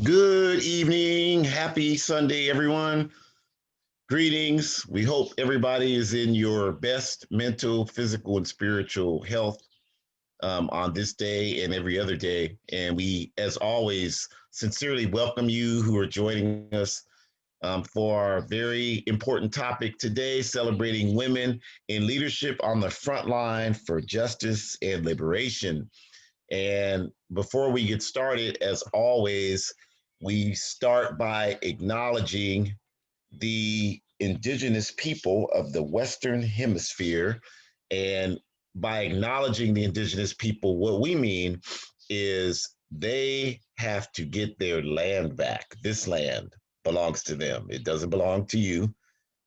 Good evening. Happy Sunday, everyone. Greetings. We hope everybody is in your best mental, physical, and spiritual health on this day and every other day. And we, as always, sincerely welcome you who are joining us for our very important topic today, celebrating women in leadership on the front line for justice and liberation. And before we get started, as always, we start by acknowledging the indigenous people of the Western Hemisphere. And by acknowledging the indigenous people, what we mean is they have to get their land back. This land belongs to them. It doesn't belong to you.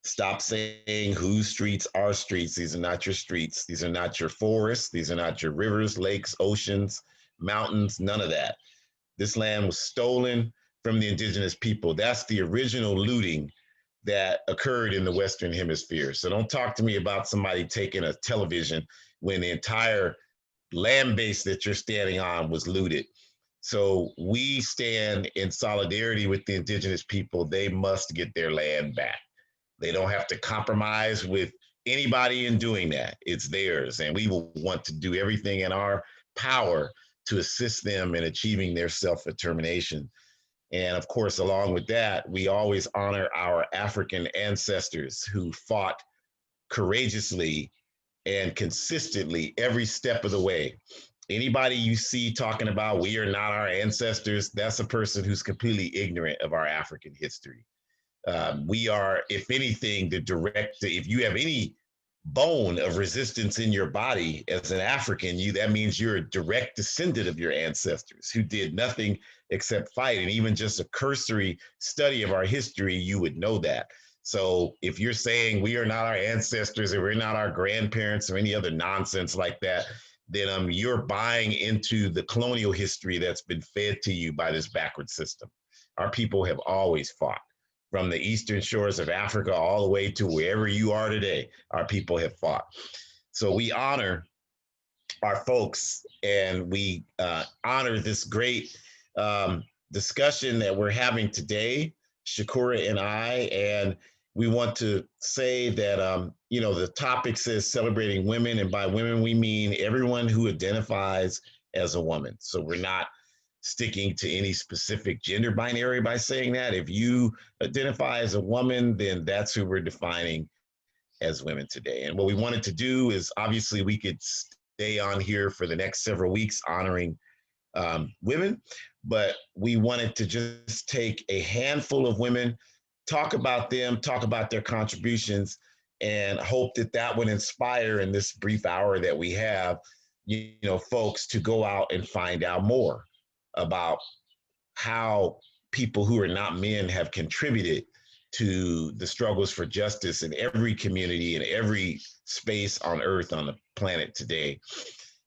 Stop saying whose streets are streets. These are not your streets. These are not your forests. These are not your rivers, lakes, oceans, mountains, none of that. This land was stolen from the indigenous people. That's the original looting that occurred in the Western Hemisphere. So don't talk to me about somebody taking a television when the entire land base that you're standing on was looted. So we stand in solidarity with the indigenous people. They must get their land back. They don't have to compromise with anybody in doing that. It's theirs. And we will want to do everything in our power to assist them in achieving their self-determination. And of course, along with that, we always honor our African ancestors who fought courageously and consistently every step of the way. Anybody you see talking about we are not our ancestors, that's a person who's completely ignorant of our African history. We are, if anything, if you have any bone of resistance in your body as an African, that means you're a direct descendant of your ancestors who did nothing except fight. And even just a cursory study of our history, you would know that. So if you're saying we are not our ancestors or we're not our grandparents or any other nonsense like that, then you're buying into the colonial history that's been fed to you by this backward system. Our people have always fought. From the eastern shores of Africa all the way to wherever you are today, our people have fought. So we honor our folks and we honor this great discussion that we're having today, Shakura and I, and we want to say that, the topic says celebrating women, and by women, we mean everyone who identifies as a woman. So we're not sticking to any specific gender binary by saying that. If you identify as a woman, then that's who we're defining as women today. And what we wanted to do is, obviously we could stay on here for the next several weeks honoring women, but we wanted to just take a handful of women, talk about them, talk about their contributions, and hope that that would inspire in this brief hour that we have, folks to go out and find out more about how people who are not men have contributed to the struggles for justice in every community, in every space on earth, on the planet today.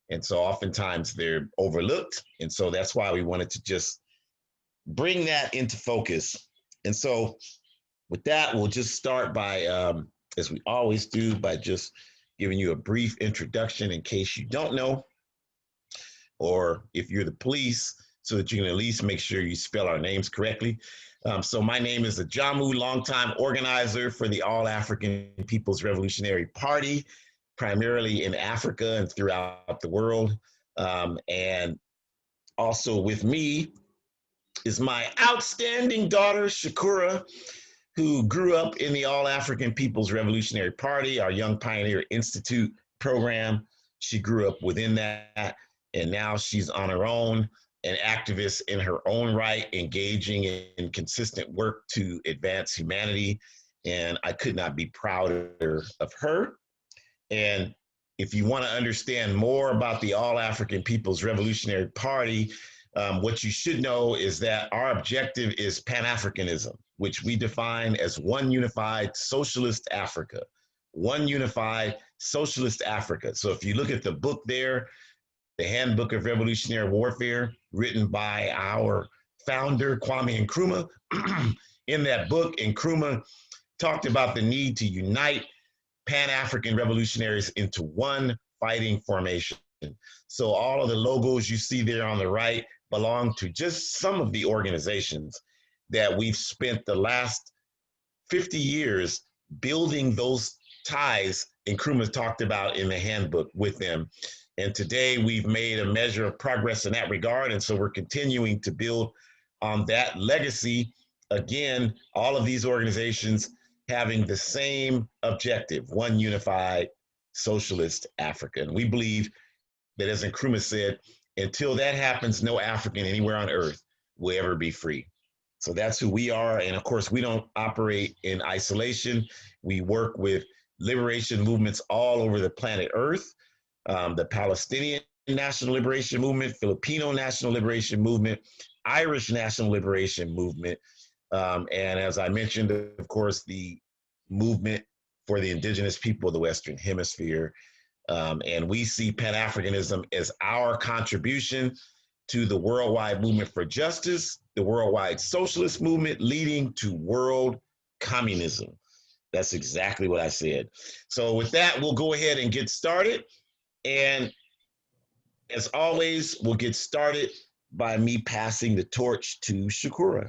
And so oftentimes they're overlooked. And so that's why we wanted to just bring that into focus. And so with that, we'll just start by, as we always do, by just giving you a brief introduction in case you don't know, or if you're the police, so that you can at least make sure you spell our names correctly. So my name is Ajamu, longtime organizer for the All African People's Revolutionary Party, primarily in Africa and throughout the world. And also with me is my outstanding daughter, Shakura, who grew up in the All African People's Revolutionary Party, our Young Pioneer Institute program. She grew up within that, and now she's on her own, an activist in her own right, engaging in consistent work to advance humanity. And I could not be prouder of her. And if you want to understand more about the All African People's Revolutionary Party, what you should know is that our objective is Pan-Africanism, which we define as one unified socialist Africa. One unified socialist Africa. So if you look at the book there, the Handbook of Revolutionary Warfare, written by our founder, Kwame Nkrumah. In that book, Nkrumah talked about the need to unite Pan-African revolutionaries into one fighting formation. So all of the logos you see there on the right, belong to just some of the organizations that we've spent the last 50 years building those ties, and Nkrumah talked about in the handbook with them. And today we've made a measure of progress in that regard. And so we're continuing to build on that legacy. Again, all of these organizations having the same objective, one unified socialist Africa. And we believe that, as Nkrumah said, until that happens, no African anywhere on earth will ever be free. So that's who we are. And of course, we don't operate in isolation. We work with liberation movements all over the planet Earth, the Palestinian National Liberation Movement, Filipino National Liberation Movement, Irish National Liberation Movement, and as I mentioned, of course, the movement for the indigenous people of the Western Hemisphere. And we see Pan-Africanism as our contribution to the worldwide movement for justice, the worldwide socialist movement leading to world communism. That's exactly what I said. So with that, we'll go ahead and get started. And as always, we'll get started by me passing the torch to Shakura.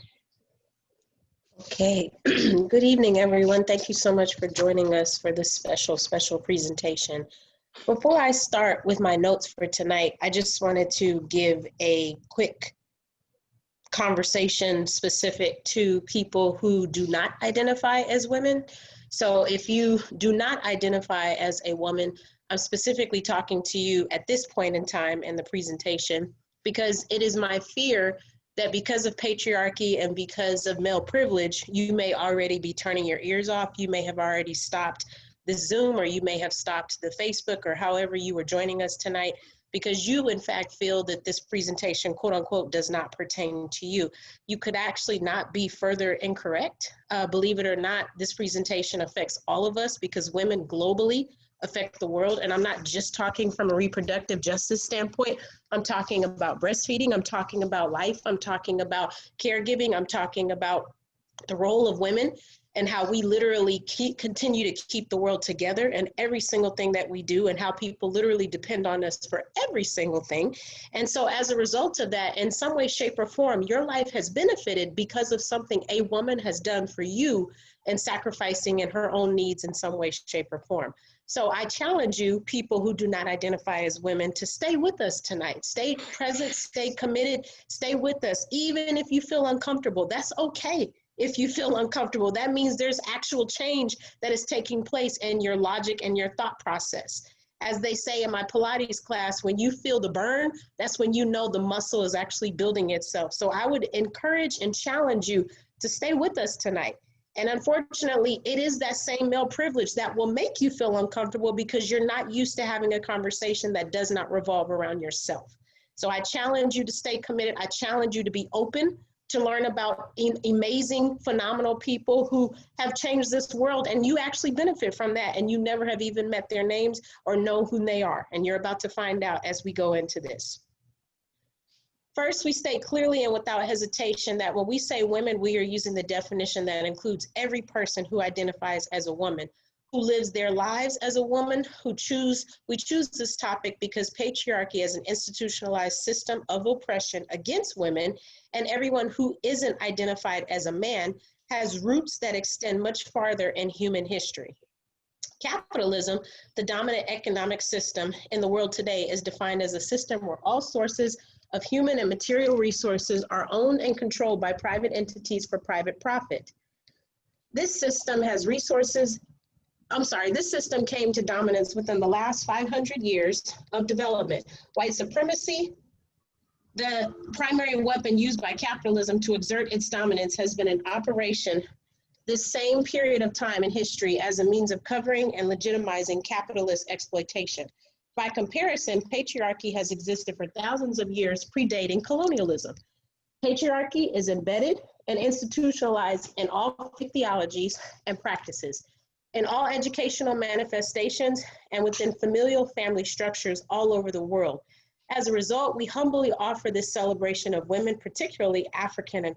Okay, good evening, everyone. Thank you so much for joining us for this special presentation. Before I start with my notes for tonight, I just wanted to give a quick conversation specific to people who do not identify as women. So if you do not identify as a woman, I'm specifically talking to you at this point in time in the presentation, because it is my fear that because of patriarchy and because of male privilege, you may already be turning your ears off. You may have already stopped the Zoom, or you may have stopped the Facebook, or however you were joining us tonight, because you in fact feel that this presentation, quote unquote, does not pertain to you. You could actually not be further incorrect. Believe it or not, this presentation affects all of us, because women globally affect the world. And I'm not just talking from a reproductive justice standpoint. I'm talking about breastfeeding. I'm talking about life. I'm talking about caregiving. I'm talking about the role of women and how we literally continue to keep the world together and every single thing that we do, and how people literally depend on us for every single thing. And so as a result of that, in some way, shape, or form, your life has benefited because of something a woman has done for you and sacrificing in her own needs in some way, shape, or form. So I challenge you, people who do not identify as women, to stay with us tonight. Stay present, stay committed, stay with us. Even if you feel uncomfortable, that's okay. If you feel uncomfortable, that means there's actual change that is taking place in your logic and your thought process. As they say in my Pilates class, when you feel the burn, that's when you know the muscle is actually building itself. So I would encourage and challenge you to stay with us tonight. And unfortunately, it is that same male privilege that will make you feel uncomfortable, because you're not used to having a conversation that does not revolve around yourself. So I challenge you to stay committed. I challenge you to be open to learn about amazing, phenomenal people who have changed this world, and you actually benefit from that, and you never have even met their names or know who they are. And you're about to find out as we go into this. First, we state clearly and without hesitation that when we say women, we are using the definition that includes every person who identifies as a woman, who lives their lives as a woman, we choose this topic because patriarchy is an institutionalized system of oppression against women, and everyone who isn't identified as a man has roots that extend much farther in human history. Capitalism, the dominant economic system in the world today, is defined as a system where all sources of human and material resources are owned and controlled by private entities for private profit. This system came to dominance within the last 500 years of development. White supremacy, the primary weapon used by capitalism to exert its dominance, has been in operation this same period of time in history as a means of covering and legitimizing capitalist exploitation. By comparison, patriarchy has existed for thousands of years, predating colonialism. Patriarchy is embedded and institutionalized in all theologies and practices, in all educational manifestations, and within familial family structures all over the world. As a result, we humbly offer this celebration of women, particularly African and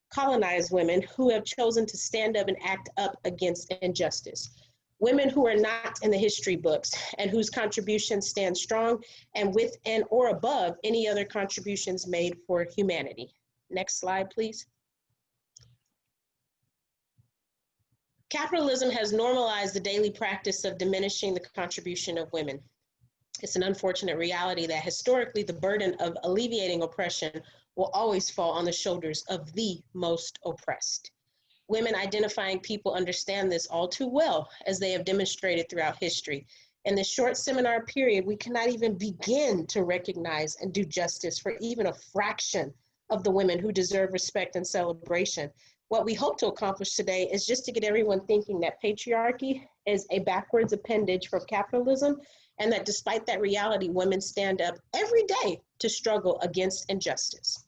colonized women, who have chosen to stand up and act up against injustice. women who are not in the history books and whose contributions stand strong and with and or above any other contributions made for humanity. Next slide, please. Capitalism has normalized the daily practice of diminishing the contribution of women. It's an unfortunate reality that historically the burden of alleviating oppression will always fall on the shoulders of the most oppressed. Women identifying people understand this all too well, as they have demonstrated throughout history. In this short seminar period, we cannot even begin to recognize and do justice for even a fraction of the women who deserve respect and celebration. What we hope to accomplish today is just to get everyone thinking that patriarchy is a backwards appendage from capitalism, and that despite that reality, women stand up every day to struggle against injustice.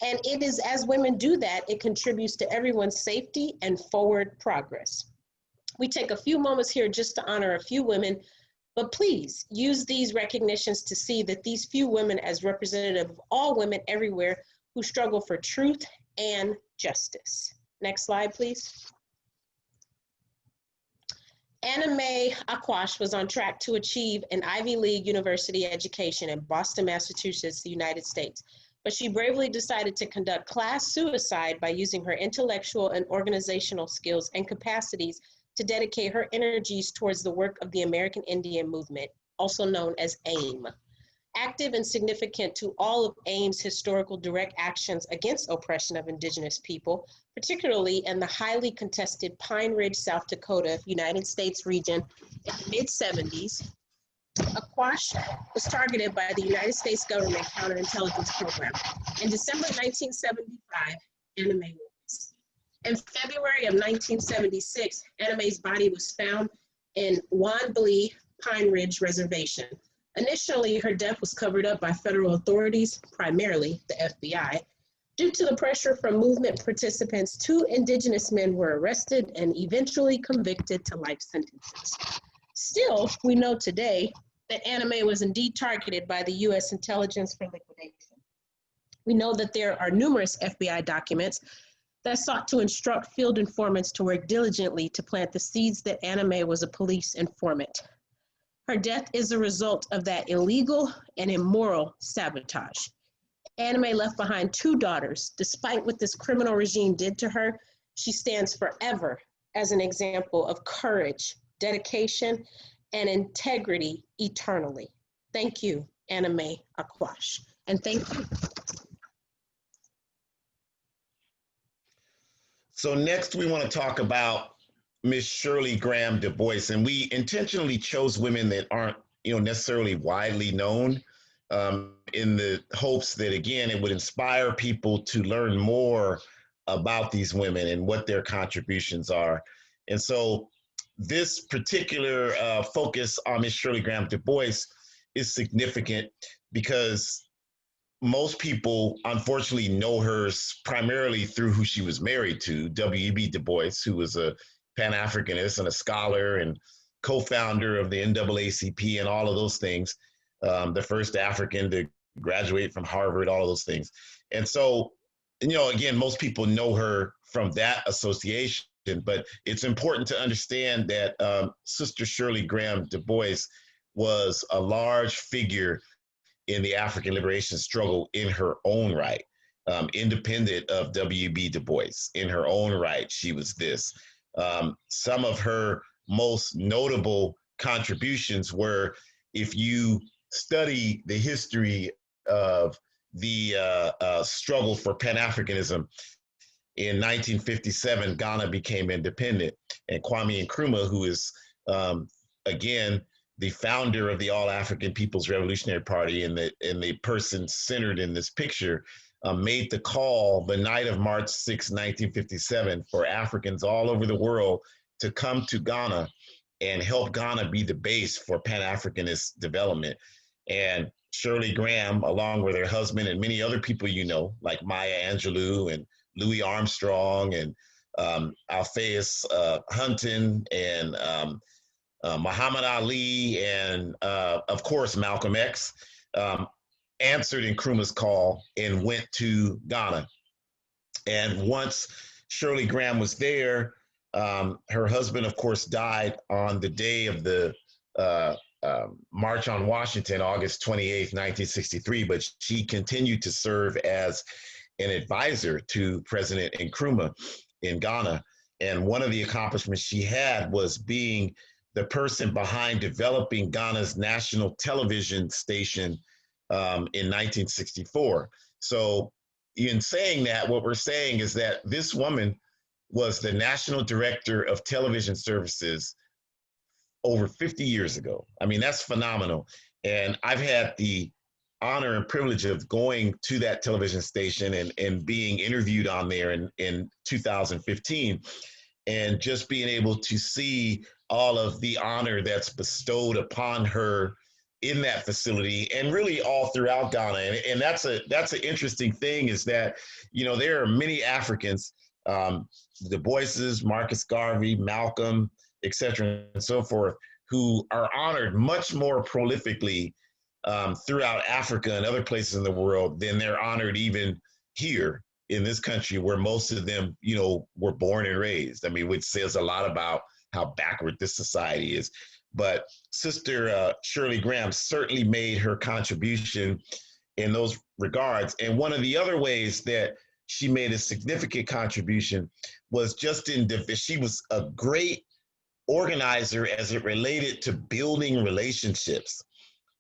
And it is as women do that, it contributes to everyone's safety and forward progress. We take a few moments here just to honor a few women, but please use these recognitions to see that these few women as representative of all women everywhere who struggle for truth and justice. Next slide, please. Anna Mae Aquash was on track to achieve an Ivy League university education in Boston, Massachusetts, the United States. But she bravely decided to conduct class suicide by using her intellectual and organizational skills and capacities to dedicate her energies towards the work of the American Indian Movement, also known as AIM. Active and significant to all of AIM's historical direct actions against oppression of Indigenous people, particularly in the highly contested Pine Ridge, South Dakota, United States region in the mid-70s, Aquash was targeted by the United States government counterintelligence program. In December 1975, Anna Mae was. In February of 1976, Anna Mae's body was found in Wanblee Pine Ridge Reservation. Initially, her death was covered up by federal authorities, primarily the FBI. Due to the pressure from movement participants, 2 Indigenous men were arrested and eventually convicted to life sentences. Still, we know today that Anna Mae was indeed targeted by the U.S. intelligence for liquidation. We know that there are numerous FBI documents that sought to instruct field informants to work diligently to plant the seeds that Anna Mae was a police informant. Her death is a result of that illegal and immoral sabotage. Anna Mae left behind 2 daughters. Despite what this criminal regime did to her, she stands forever as an example of courage, dedication, and integrity eternally. Thank you, Anna Mae Aquash. And thank you. So next we want to talk about Miss Shirley Graham Du Bois, and we intentionally chose women that aren't, necessarily widely known, in the hopes that, again, it would inspire people to learn more about these women and what their contributions are. And so this particular focus on Miss Shirley Graham Du Bois is significant because most people, unfortunately, know her primarily through who she was married to, W.E.B. Du Bois, who was a Pan-Africanist and a scholar and co-founder of the NAACP and all of those things, the first African to graduate from Harvard, all of those things. And so, again, most people know her from that association, but it's important to understand that Sister Shirley Graham Du Bois was a large figure in the African liberation struggle in her own right, independent of W.E.B. Du Bois. In her own right, she was this. Some of her most notable contributions were, if you study the history of the struggle for Pan-Africanism, in 1957, Ghana became independent, and Kwame Nkrumah, who is, again, the founder of the All-African People's Revolutionary Party and the person centered in this picture, made the call the night of March 6, 1957, for Africans all over the world to come to Ghana and help Ghana be the base for Pan-Africanist development. And Shirley Graham, along with her husband and many other people like Maya Angelou and Louis Armstrong and Alphaeus Hunton and Muhammad Ali and, of course, Malcolm X, answered Nkrumah's call and went to Ghana. And once Shirley Graham was there, Her husband, of course, died on the day of the March on Washington, August 28th, 1963, but she continued to serve as an advisor to President Nkrumah in Ghana. And one of the accomplishments she had was being the person behind developing Ghana's national television station in 1964. So in saying that, what we're saying is that this woman was the national director of television services over 50 years ago. I mean, that's phenomenal. And I've had the honor and privilege of going to that television station and being interviewed on there in 2015, and just being able to see all of the honor that's bestowed upon her in that facility and really all throughout Ghana. And that's an interesting thing, is that, you know, there are many Africans, DUBOIS, Marcus Garvey, Malcolm, et cetera, and so forth, who are honored much more prolifically throughout Africa and other places in the world than they're honored even here in this country, where most of them, you know, were born and raised. I mean, which says a lot about how backward this society is. But Sister Shirley Graham certainly made her contribution in those regards. And one of the other ways that she made a significant contribution was just she was a great organizer as it related to building relationships.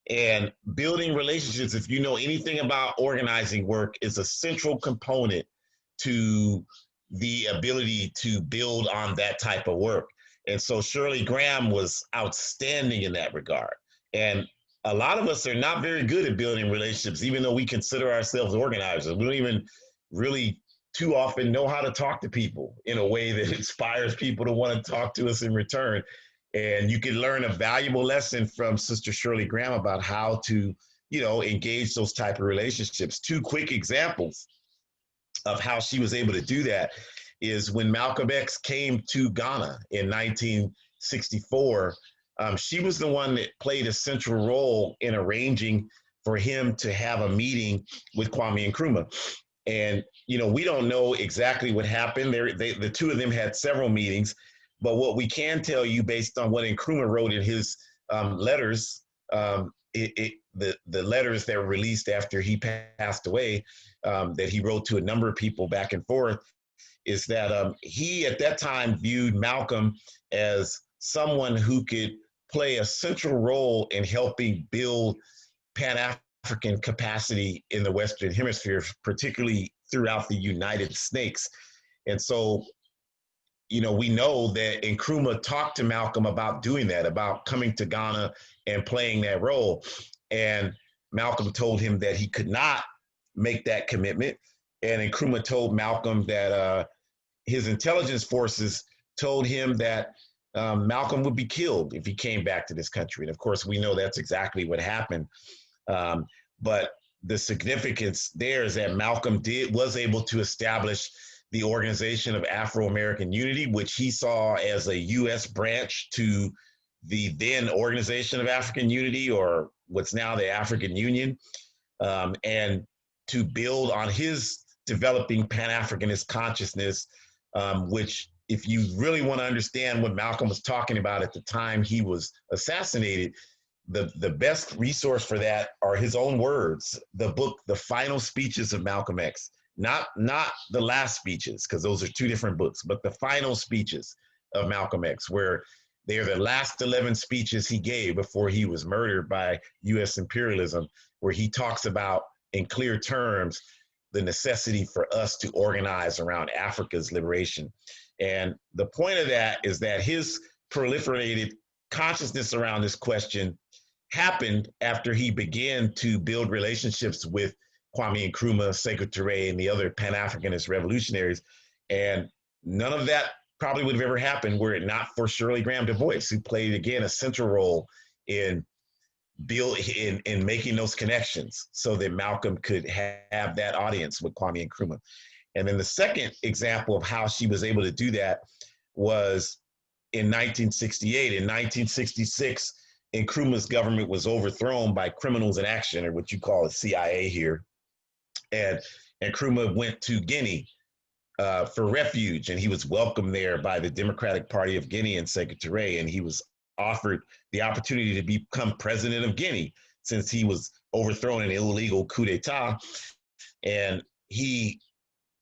And building relationships, if you know anything about organizing work, is a central component to the ability to build on that type of work. And so Shirley Graham was outstanding in that regard. And a lot of us are not very good at building relationships, even though we consider ourselves organizers. We don't even really too often know how to talk to people in a way that inspires people to want to talk to us in return. And you can learn a valuable lesson from Sister Shirley Graham about how to, you know, engage those type of relationships. Two quick examples of how she was able to do that is when Malcolm X came to Ghana in 1964, she was the one that played a central role in arranging for him to have a meeting with Kwame Nkrumah. And, you know, we don't know exactly what happened. The two of them had several meetings, but what we can tell you based on what Nkrumah wrote in his letters, the letters that were released after he passed away, that he wrote to a number of people back and forth, is that he at that time viewed Malcolm as someone who could play a central role in helping build Pan-African capacity in the Western Hemisphere, particularly throughout the United States. And so, you know, we know that Nkrumah talked to Malcolm about doing that, about coming to Ghana and playing that role. And Malcolm told him that he could not make that commitment. And Nkrumah told Malcolm that his intelligence forces told him that Malcolm would be killed if he came back to this country. And of course, we know that's exactly what happened. But the significance there is that Malcolm was able to establish the Organization of Afro-American Unity, which he saw as a U.S. branch to the then Organization of African Unity, or what's now the African Union, and to build on his developing Pan-Africanist consciousness, which, if you really want to understand what Malcolm was talking about at the time he was assassinated, the best resource for that are his own words, the book, The Final Speeches of Malcolm X. Not the last speeches, because those are two different books, but the final speeches of Malcolm X, where they are the last 11 speeches he gave before he was murdered by U.S. imperialism, where he talks about, in clear terms, the necessity for us to organize around Africa's liberation. And the point of that is that his proliferated consciousness around this question happened after he began to build relationships with Kwame Nkrumah, Sekou Touré, and the other Pan-Africanist revolutionaries. And none of that probably would have ever happened were it not for Shirley Graham DuBois, who played, again, a central role in making those connections so that Malcolm could have that audience with Kwame Nkrumah. And then the second example of how she was able to do that was in 1968. In 1966, Nkrumah's government was overthrown by criminals in action, or what you call the CIA here. And Nkrumah went to Guinea for refuge, and he was welcomed there by the Democratic Party of Guinea and Sekou Touré, and he was offered the opportunity to become president of Guinea since he was overthrown in an illegal coup d'etat. And he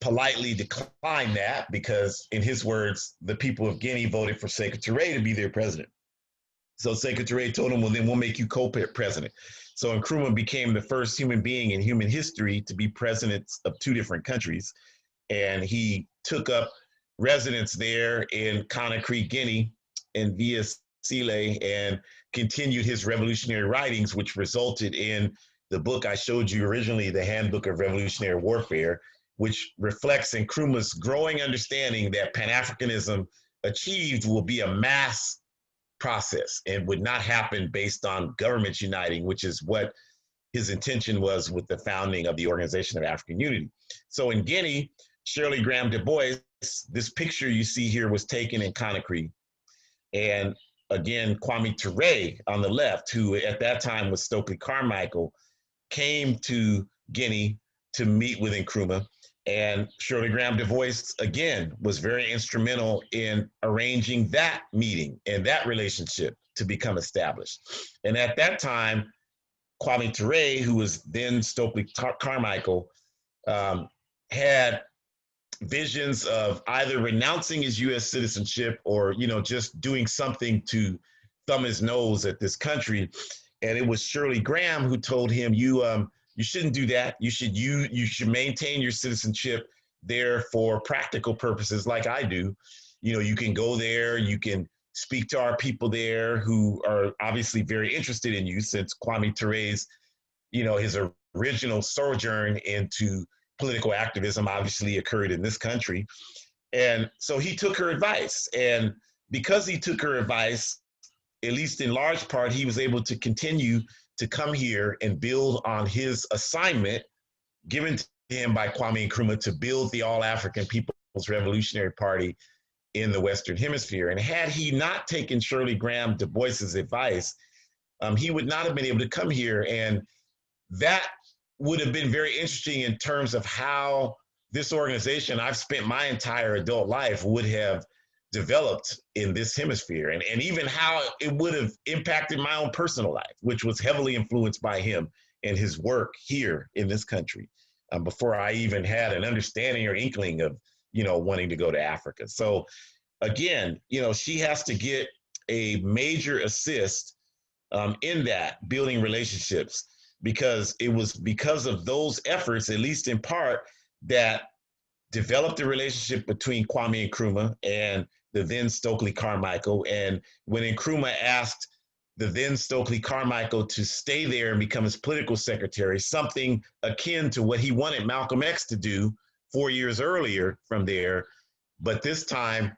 politely declined that because, in his words, the people of Guinea voted for Sekou Touré to be their president. So Sekou Touré told him, well, then we'll make you co-president. So Nkrumah became the first human being in human history to be president of two different countries. And he took up residence there in Conakry, Guinea, and via Sile, and continued his revolutionary writings, which resulted in the book I showed you originally, The Handbook of Revolutionary Warfare, which reflects Nkrumah's growing understanding that Pan-Africanism achieved will be a mass process and would not happen based on governments uniting, which is what his intention was with the founding of the Organization of African Unity. So in Guinea, Shirley Graham DuBois, this picture you see here was taken in Conakry. And again, Kwame Touré on the left, who at that time was Stokely Carmichael, came to Guinea to meet with Nkrumah. And Shirley Graham DuBois, again, was very instrumental in arranging that meeting and that relationship to become established. And at that time, Kwame Touré, who was then Stokely Carmichael, had visions of either renouncing his U.S. citizenship or, just doing something to thumb his nose at this country. And it was Shirley Graham who told him, you shouldn't do that. You should maintain your citizenship there for practical purposes like I do. You can go there, you can speak to our people there who are obviously very interested in you, since Kwame Touré's, his original sojourn into political activism obviously occurred in this country. And so he took her advice. And because he took her advice, at least in large part, he was able to continue to come here and build on his assignment given to him by Kwame Nkrumah to build the All-African People's Revolutionary Party in the Western Hemisphere. And had he not taken Shirley Graham DuBois's advice, he would not have been able to come here. And that would have been very interesting in terms of how this organization I've spent my entire adult life would have developed in this hemisphere, and even how it would have impacted my own personal life, which was heavily influenced by him and his work here in this country, before I even had an understanding or inkling of, wanting to go to Africa. So again, she has to get a major assist in that, building relationships, because it was because of those efforts, at least in part, that developed the relationship between Kwame Nkrumah and the then Stokely Carmichael. And when Nkrumah asked the then Stokely Carmichael to stay there and become his political secretary, something akin to what he wanted Malcolm X to do 4 years earlier from there. But this time,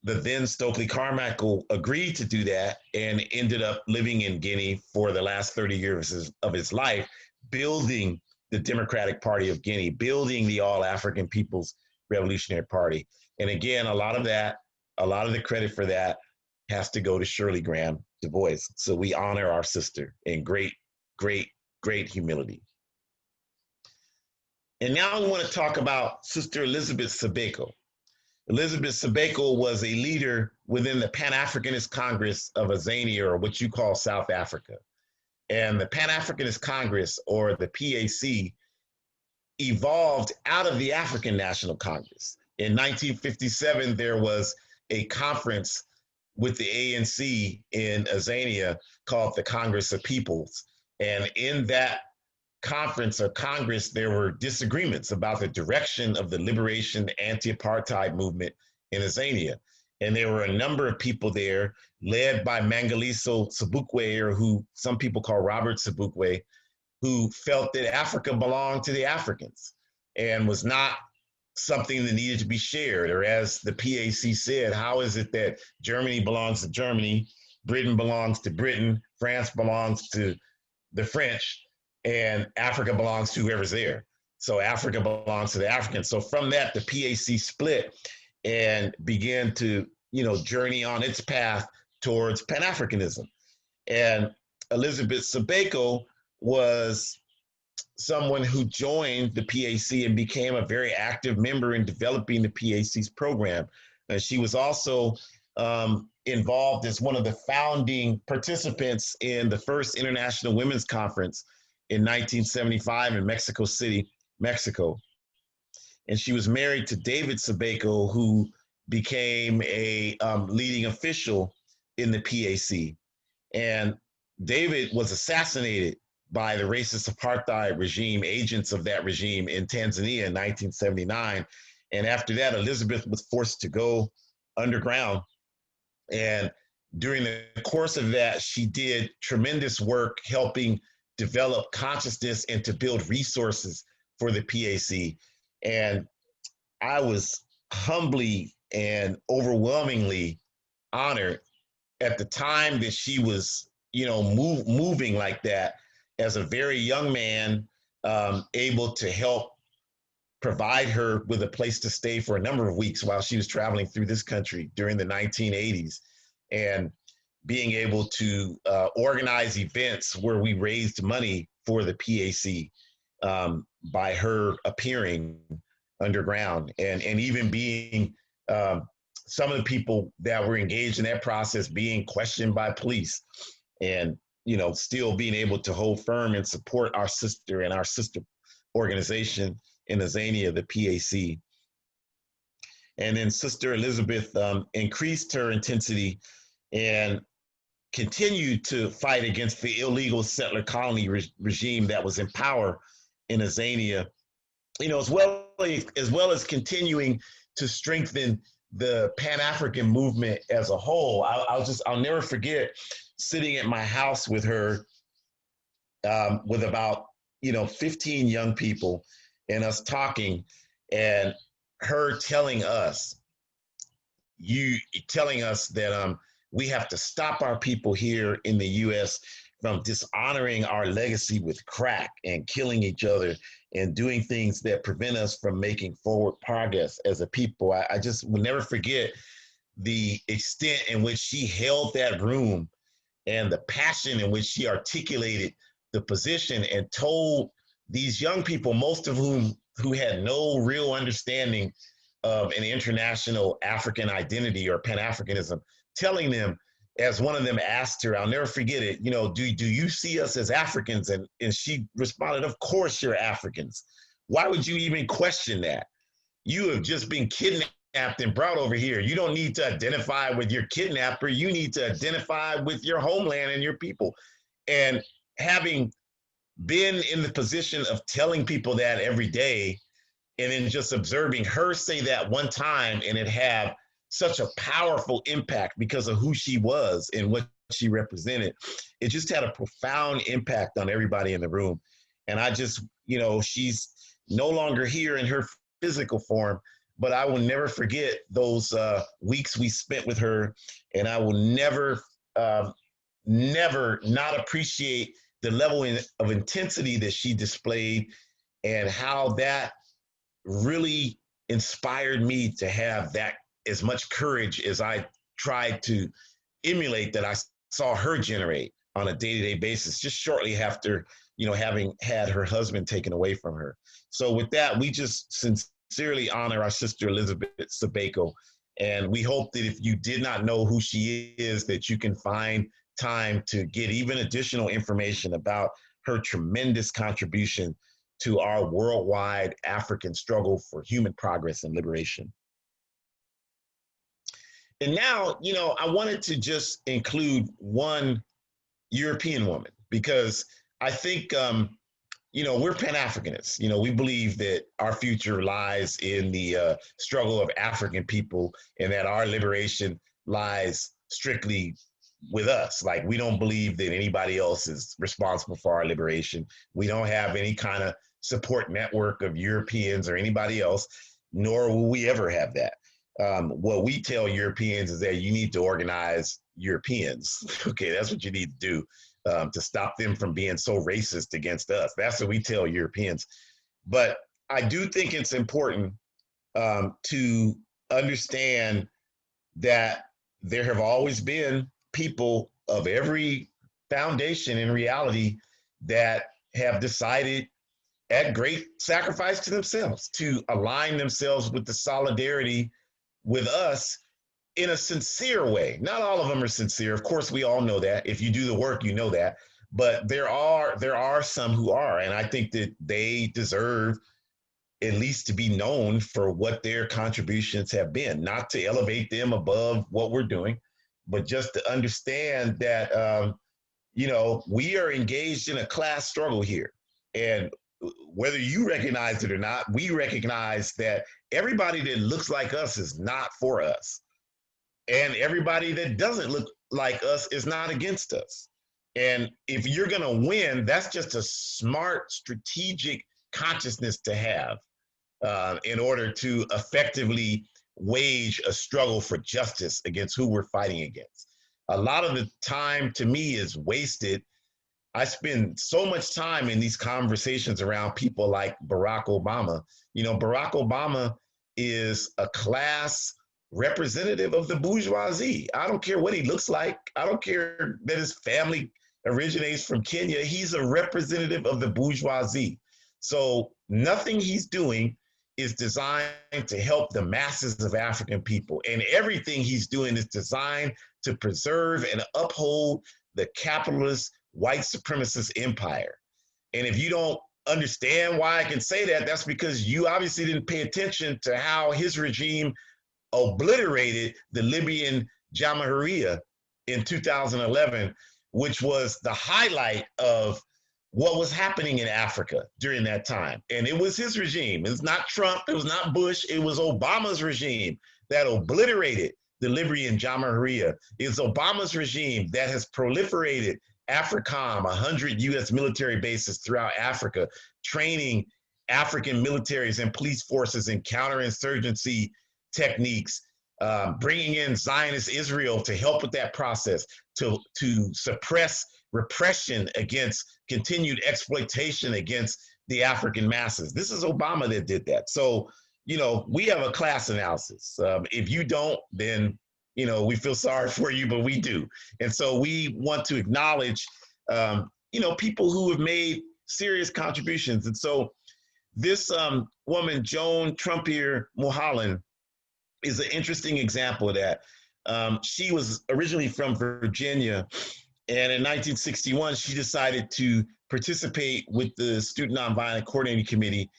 the then Stokely Carmichael agreed to do that and ended up living in Guinea for the last 30 years of his life, building the Democratic Party of Guinea, building the All-African People's Revolutionary Party. And again, a lot of the credit for that has to go to Shirley Graham DuBois. So we honor our sister in great, great, great humility. And now we want to talk about Sister Elizabeth SIBEKO. Elizabeth SIBEKO was a leader within the Pan-Africanist Congress of Azania, or what you call South Africa. And the Pan-Africanist Congress, or the PAC, evolved out of the African National Congress. In 1957, there was a conference with the ANC in Azania called the Congress of Peoples. And in that conference or Congress, there were disagreements about the direction of the liberation anti-apartheid movement in Azania. And there were a number of people there, led by Mangaliso Sobukwe, or who some people call Robert Sobukwe, who felt that Africa belonged to the Africans and was not something that needed to be shared. Or as the PAC said, how is it that Germany belongs to Germany, Britain belongs to Britain, France belongs to the French, and Africa belongs to whoever's there? So Africa belongs to the Africans. So from that, the PAC split and began to, journey on its path towards Pan-Africanism. And Elizabeth SIBEKO was someone who joined the PAC and became a very active member in developing the PAC's program. And she was also involved as one of the founding participants in the first International Women's Conference in 1975 in Mexico City, Mexico. And she was married to David SIBEKO, who became a leading official in the PAC. And David was assassinated by the racist apartheid regime, agents of that regime in Tanzania in 1979. And after that, Elizabeth was forced to go underground. And during the course of that, she did tremendous work helping develop consciousness and to build resources for the PAC. And I was humbly and overwhelmingly honored at the time that she was, moving like that as a very young man, able to help provide her with a place to stay for a number of weeks while she was traveling through this country during the 1980s, and being able to organize events where we raised money for the PAC by her appearing underground, and even being some of the people that were engaged in that process being questioned by police, and still being able to hold firm and support our sister and our sister organization in Azania, the PAC. And then Sister Elizabeth increased her intensity and continued to fight against the illegal settler colony regime that was in power in Azania, as well as continuing to strengthen the Pan-African movement as a whole. I'll never forget sitting at my house with her, with about 15 young people, and us talking, and her telling us that we have to stop our people here in the U.S. from dishonoring our legacy with crack and killing each other and doing things that prevent us from making forward progress as a people. I just will never forget the extent in which she held that room and the passion in which she articulated the position and told these young people, most of whom who had no real understanding of an international African identity or Pan-Africanism, telling them, as one of them asked her, I'll never forget it, do you see us as Africans? And she responded, of course you're Africans. Why would you even question that? You have just been kidnapped and brought over here. You don't need to identify with your kidnapper. You need to identify with your homeland and your people. And having been in the position of telling people that every day, and then just observing her say that one time and it have such a powerful impact because of who she was and what she represented, it just had a profound impact on everybody in the room. And I just, she's no longer here in her physical form, but I will never forget those weeks we spent with her, and I will never not appreciate the level of intensity that she displayed and how that really inspired me to have that as much courage as I tried to emulate that I saw her generate on a day-to-day basis just shortly after, having had her husband taken away from her. So with that, we just sincerely honor our sister Elizabeth SIBEKO. And we hope that if you did not know who she is, that you can find time to get even additional information about her tremendous contribution to our worldwide African struggle for human progress and liberation. And now, I wanted to just include one European woman, because I think, we're Pan-Africanists. We believe that our future lies in the struggle of African people, and that our liberation lies strictly with us. Like, we don't believe that anybody else is responsible for our liberation. We don't have any kind of support network of Europeans or anybody else, nor will we ever have that. What we tell Europeans is that you need to organize Europeans. Okay, that's what you need to do to stop them from being so racist against us. That's what we tell Europeans. But I do think it's important to understand that there have always been people of every foundation in reality that have decided at great sacrifice to themselves to align themselves with the solidarity with us in a sincere way. Not all of them are sincere. Of course, we all know that. If you do the work, you know that. But there are some who are, and I think that they deserve at least to be known for what their contributions have been, not to elevate them above what we're doing, but just to understand that, we are engaged in a class struggle here. And whether you recognize it or not, we recognize that everybody that looks like us is not for us. And everybody that doesn't look like us is not against us. And if you're going to win, that's just a smart, strategic consciousness to have in order to effectively wage a struggle for justice against who we're fighting against. A lot of the time, to me, is wasted. I spend so much time in these conversations around people like Barack Obama. Barack Obama is a class representative of the bourgeoisie. I don't care what he looks like. I don't care that his family originates from Kenya. He's a representative of the bourgeoisie. So nothing he's doing is designed to help the masses of African people. And everything he's doing is designed to preserve and uphold the capitalist white supremacist empire. And if you don't understand why I can say that, that's because you obviously didn't pay attention to how his regime obliterated the Libyan Jamahiriya in 2011, which was the highlight of what was happening in Africa during that time. And it was his regime. It's not Trump, it was not Bush, it was Obama's regime that obliterated the Libyan Jamahiriya. It's Obama's regime that has proliferated AFRICOM, 100 US military bases throughout Africa, training African militaries and police forces in counterinsurgency techniques, bringing in Zionist Israel to help with that process, to suppress repression against continued exploitation against the African masses. This is Obama that did that. So, we have a class analysis. If you don't, then, we feel sorry for you, but we do. And so we want to acknowledge, people who have made serious contributions. And so this woman, Joan Trumpier Mulholland, is an interesting example of that. She was originally from Virginia, and in 1961, she decided to participate with the Student Nonviolent Coordinating Committee,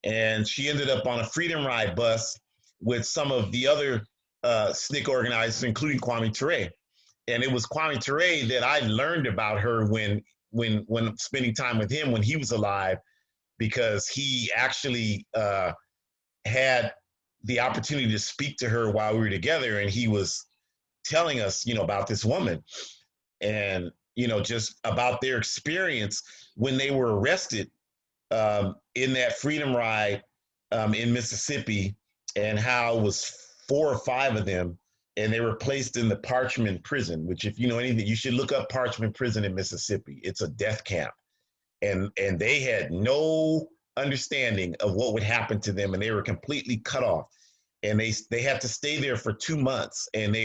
and she ended up on a Freedom Ride bus with some of the other SNCC organizers, including Kwame Ture. And it was Kwame Ture that I learned about her when spending time with him when he was alive, because he actually had the opportunity to speak to her while we were together, and he was telling us, about this woman and, just about their experience when they were arrested in that Freedom Ride in Mississippi, and how it was 4 or 5 of them, and they were placed in the Parchman prison, which, if you know anything, you should look up Parchman prison in Mississippi. It's a death camp. And they had no understanding of what would happen to them, and they were completely cut off. And they had to stay there for 2 months, and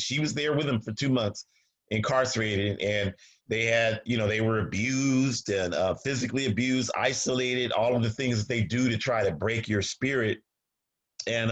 she was there with them for 2 months, incarcerated, and they had, they were abused and physically abused, isolated, all of the things that they do to try to break your spirit. And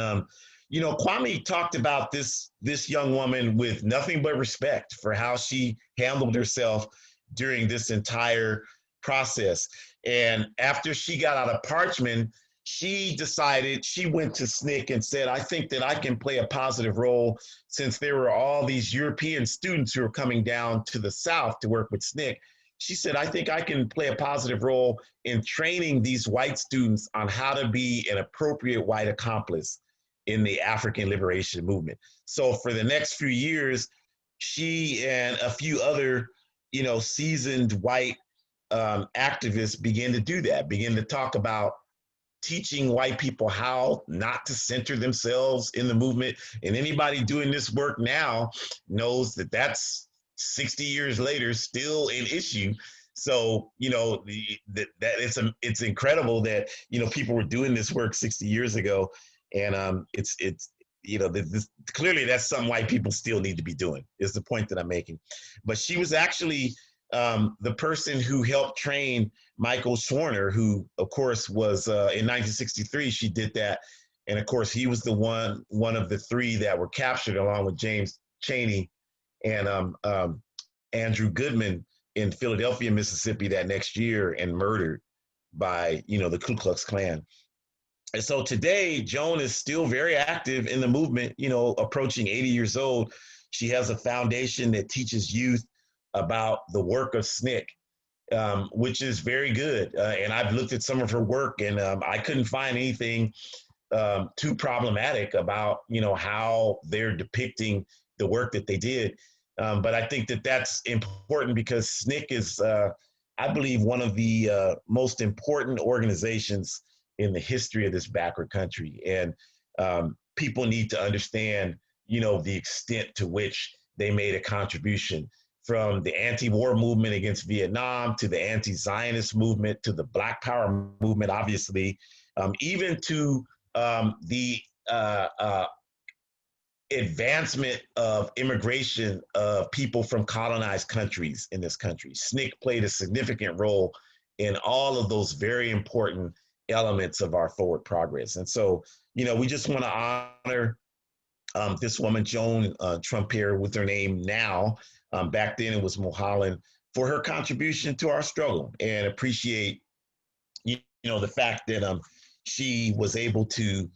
Kwame talked about this young woman with nothing but respect for how she handled herself during this entire process. And after she got out of Parchman, she decided, she went to SNCC and said, I think that I can play a positive role, since there were all these European students who were coming down to the South to work with SNCC. She said, I think I can play a positive role in training these white students on how to be an appropriate white accomplice in the African liberation movement. So for the next few years, she and a few other, seasoned white activists began to do that, began to talk about teaching white people how not to center themselves in the movement. And anybody doing this work now knows that that's 60 years later still an issue. So, that it's incredible that, people were doing this work 60 years ago. And it's clearly that's something white people still need to be doing, is the point that I'm making. But she was actually the person who helped train Michael Schwerner, who of course was in 1963, she did that. And of course, he was the one of the three that were captured along with James Chaney and Andrew Goodman in Philadelphia, Mississippi that next year and murdered by, the Ku Klux Klan. And so today, Joan is still very active in the movement, approaching 80 years old. She has a foundation that teaches youth about the work of SNCC, which is very good. And I've looked at some of her work, and I couldn't find anything too problematic about, how they're depicting the work that they did. But I think that that's important because SNCC is, I believe, one of the most important organizations in the history of this backward country. And people need to understand, the extent to which they made a contribution, from the anti-war movement against Vietnam to the anti-Zionist movement to the Black Power movement, obviously, even to the advancement of immigration of people from colonized countries in this country. SNCC played a significant role in all of those very important elements of our forward progress. And so, we just want to honor this woman, Joan Trumpier, with her name now. Back then it was Mulholland, for her contribution to our struggle, and appreciate, the fact that she was able to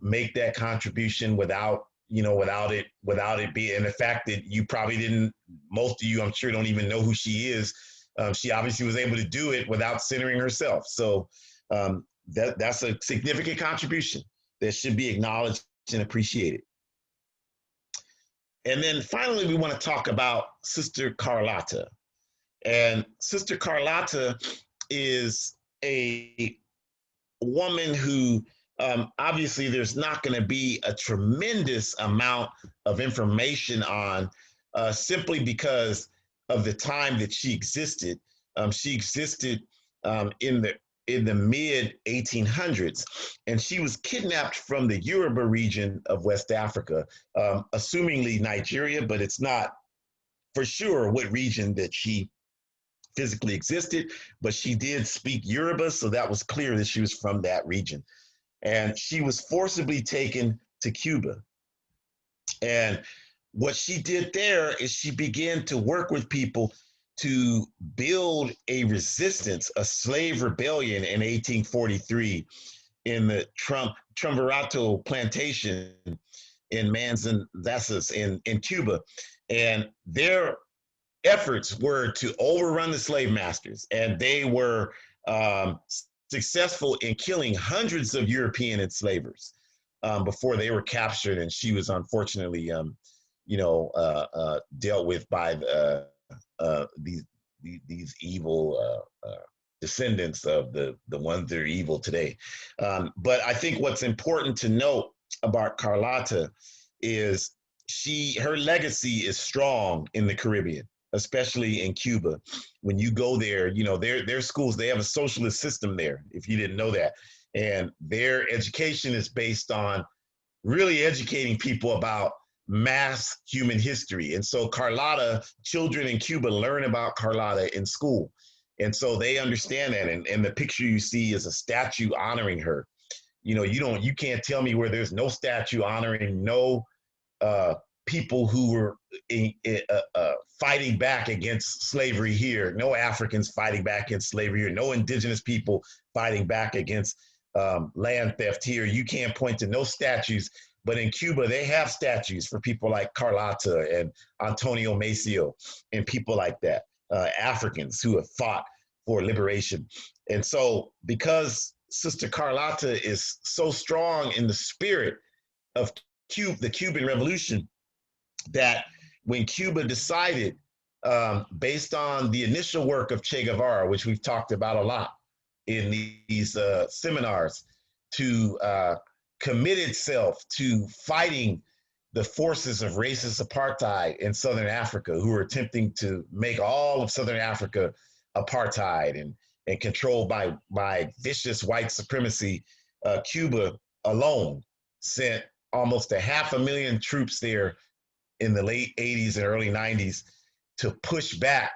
make that contribution without it being, and the fact that you probably didn't, most of you, I'm sure, don't even know who she is. She obviously was able to do it without centering herself. So that's a significant contribution that should be acknowledged and appreciated. And then finally, we want to talk about Sister Carlota. And Sister Carlota is a woman who, obviously, there's not going to be a tremendous amount of information on, simply because of the time that she existed. She existed in the mid 1800s, and she was kidnapped from the Yoruba region of West Africa, assumingly Nigeria, but it's not for sure what region that she physically existed, but she did speak Yoruba, so that was clear that she was from that region. And she was forcibly taken to Cuba. And what she did there is she began to work with people to build a resistance, a slave rebellion in 1843 in the Chimborazo plantation in Manzanares in Cuba. And their efforts were to overrun the slave masters, and they were successful in killing hundreds of European enslavers before they were captured. And she was unfortunately, dealt with by these evil descendants of the ones that are evil today. But I think what's important to note about Carlota is her legacy is strong in the Caribbean, especially in Cuba. When you go there, their schools, they have a socialist system there, if you didn't know that. And their education is based on really educating people about mass human history. And so Carlota, children in Cuba learn about Carlota in school. And so they understand that. And the picture you see is a statue honoring her. You can't tell me where there's no statue honoring no people who were fighting back against slavery here, no Africans fighting back against slavery here, no indigenous people fighting back against land theft here. You can't point to no statues. But in Cuba, they have statues for people like Carlota and Antonio Maceo and people like that, Africans who have fought for liberation. And so because Sister Carlota is so strong in the spirit of the Cuban Revolution, that when Cuba decided, based on the initial work of Che Guevara, which we've talked about a lot in these seminars, to commit itself to fighting the forces of racist apartheid in Southern Africa, who were attempting to make all of Southern Africa apartheid and controlled by vicious white supremacy. Cuba alone sent almost 500,000 troops there in the late 80s and early 90s to push back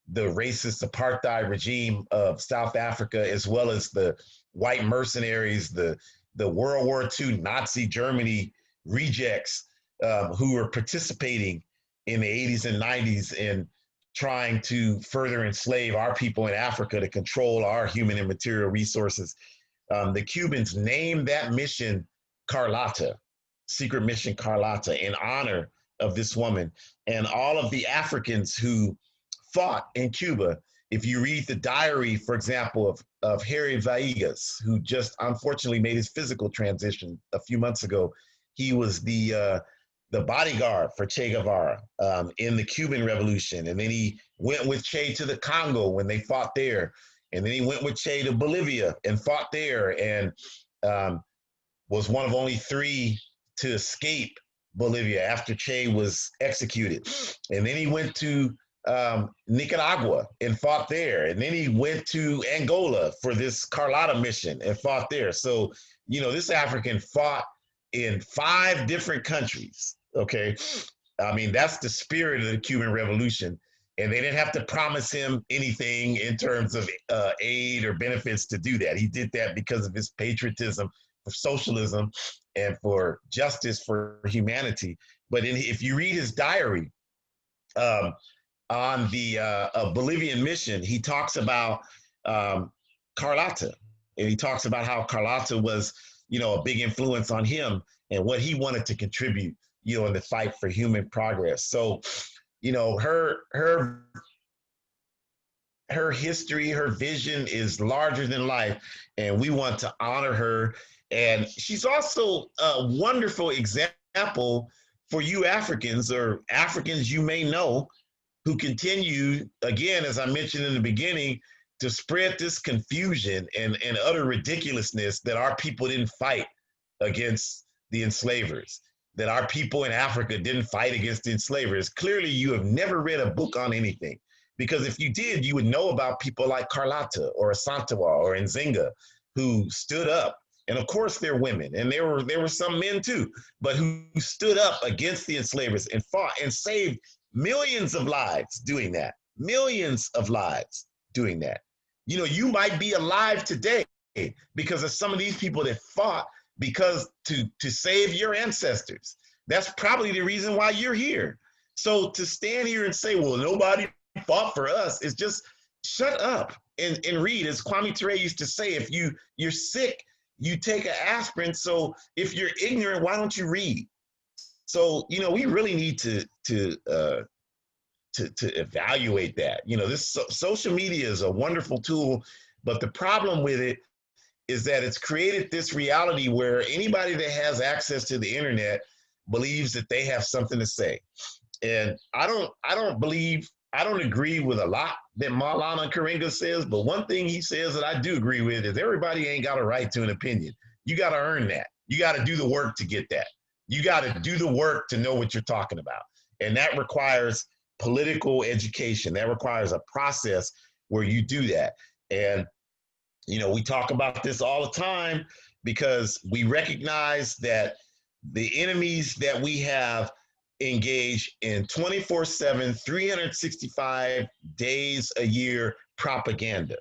the racist apartheid regime of South Africa, as well as the white mercenaries, the World War II Nazi Germany rejects who were participating in the 80s and 90s in trying to further enslave our people in Africa to control our human and material resources. The Cubans named that mission CARLOTA, Secret Mission CARLOTA, in honor of this woman. And all of the Africans who fought in Cuba, if you read the diary, for example, of Harry Villegas, who just unfortunately made his physical transition a few months ago, he was the bodyguard for Che Guevara in the Cuban Revolution. And then he went with Che to the Congo when they fought there. And then he went with Che to Bolivia and fought there, and was one of only 3 to escape Bolivia after Che was executed. And then he went to Nicaragua and fought there. And then he went to Angola for this Carlota mission and fought there. So, you know, this African fought in 5 different countries, okay? I mean, that's the spirit of the Cuban Revolution. And they didn't have to promise him anything in terms of aid or benefits to do that. He did that because of his patriotism for socialism and for justice for humanity. But if you read his diary on the Bolivian mission, he talks about Carlota. And he talks about how Carlota was, you know, a big influence on him and what he wanted to contribute, you know, in the fight for human progress. So, you know, her history, her vision is larger than life, and we want to honor her. And she's also a wonderful example for you Africans, or Africans you may know, who continue, again, as I mentioned in the beginning, to spread this confusion and utter ridiculousness that our people didn't fight against the enslavers, that our people in Africa didn't fight against the enslavers. Clearly, you have never read a book on anything, because if you did, you would know about people like Carlota or Asantewaa or Nzinga, who stood up. And of course, they're women, and there were some men too, but who stood up against the enslavers and fought and saved millions of lives doing that. Millions of lives doing that. You know, you might be alive today because of some of these people that fought because to save your ancestors. That's probably the reason why you're here. So to stand here and say, well, nobody fought for us, is just shut up and read. As Kwame Ture used to say, if you're sick, you take an aspirin. So if you're ignorant, why don't you read? So, you know, we really need to evaluate that. You know, this social media is a wonderful tool, but the problem with it is that it's created this reality where anybody that has access to the internet believes that they have something to say. And I don't agree with a lot that Maulana Karenga says, but one thing he says that I do agree with is everybody ain't got a right to an opinion. You got to earn that. You got to do the work to get that. You got to do the work to know what you're talking about. And that requires political education. That requires a process where you do that. And, you know, we talk about this all the time because we recognize that the enemies that we have engage in 24/7, 365 days a year propaganda.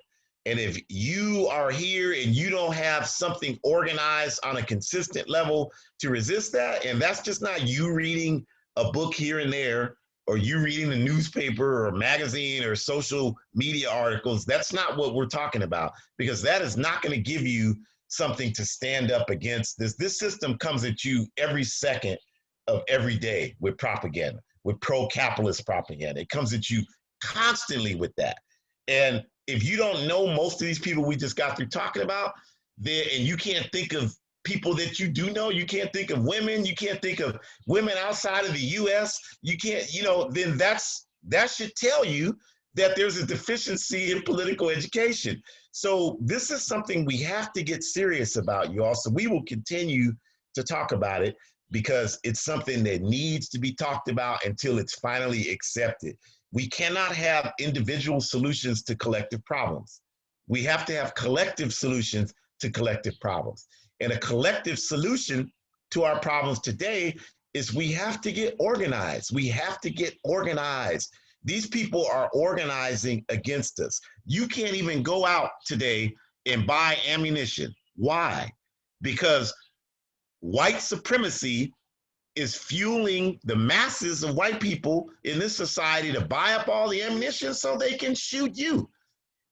And if you are here and you don't have something organized on a consistent level to resist that, and that's just not you reading a book here and there, or you reading a newspaper or magazine or social media articles, that's not what we're talking about, because that is not going to give you something to stand up against this. This system comes at you every second of every day with propaganda, with pro-capitalist propaganda. It comes at you constantly with that. And if you don't know most of these people we just got through talking about, then, and you can't think of people that you do know, you can't think of women, you can't think of women outside of the US, you can't, you know, then that should tell you that there's a deficiency in political education. So this is something we have to get serious about, you all. So we will continue to talk about it because it's something that needs to be talked about until it's finally accepted. We cannot have individual solutions to collective problems. We have to have collective solutions to collective problems. And a collective solution to our problems today is we have to get organized. We have to get organized. These people are organizing against us. You can't even go out today and buy ammunition. Why? Because white supremacy is fueling the masses of white people in this society to buy up all the ammunition so they can shoot you.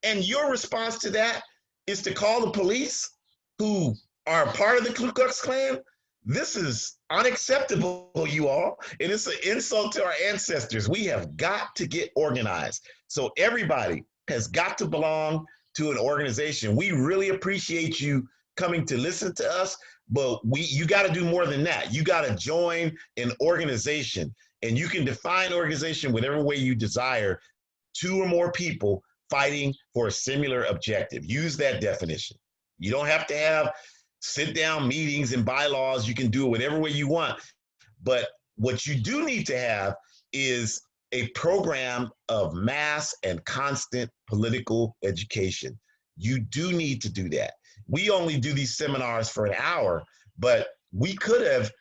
And your response to that is to call the police who are part of the Ku Klux Klan. This is unacceptable, you all. And it's an insult to our ancestors. We have got to get organized. So everybody has got to belong to an organization. We really appreciate you coming to listen to us, but you got to do more than that. You got to join an organization, and you can define organization whatever way you desire. 2 or more people fighting for a similar objective. Use that definition. You don't have to have sit-down meetings and bylaws. You can do it whatever way you want. But what you do need to have is a program of mass and constant political education. You do need to do that. We only do these seminars for an hour, but we could have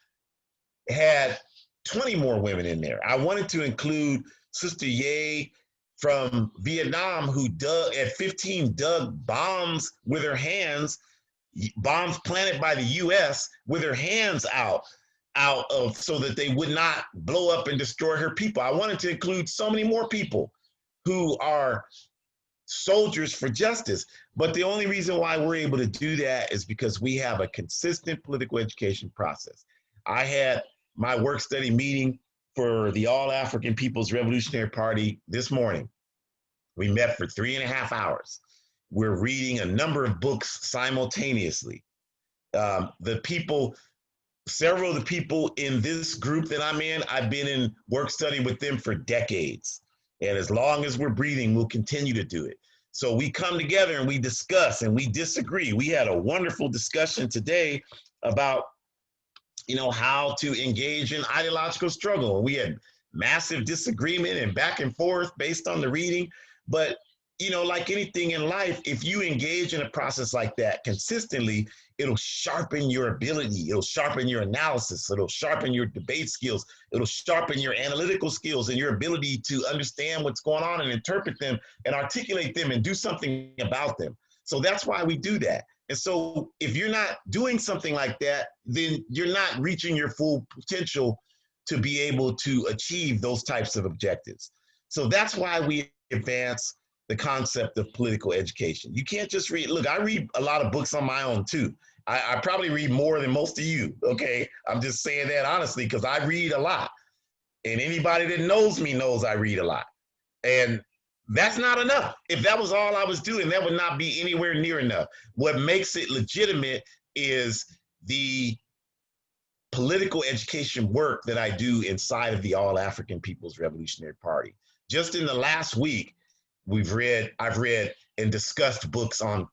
had 20 more women in there. I wanted to include Sister Ye from Vietnam, who at 15 dug bombs with her hands, bombs planted by the US with her hands out of so that they would not blow up and destroy her people. I wanted to include so many more people who are soldiers for justice. But the only reason why we're able to do that is because we have a consistent political education process. I had my work study meeting for the All African People's Revolutionary Party this morning. We met for 3.5 hours. We're reading a number of books simultaneously. Several of the people in this group that I'm in, I've been in work study with them for decades. And as long as we're breathing, we'll continue to do it. So we come together and we discuss and we disagree. We had a wonderful discussion today about, how to engage in ideological struggle. We had massive disagreement and back and forth based on the reading. But, like anything in life, if you engage in a process like that consistently, it'll sharpen your ability. It'll sharpen your analysis. It'll sharpen your debate skills. It'll sharpen your analytical skills and your ability to understand what's going on and interpret them and articulate them and do something about them. So that's why we do that. And so if you're not doing something like that, then you're not reaching your full potential to be able to achieve those types of objectives. So that's why we advance the concept of political education. You can't just read. Look, I read a lot of books on my own too. I probably read more than most of you, okay? I'm just saying that honestly because I read a lot. And anybody that knows me knows I read a lot. And that's not enough. If that was all I was doing, that would not be anywhere near enough. What makes it legitimate is the political education work that I do inside of the All African People's Revolutionary Party. Just in the last week, I've read and discussed books from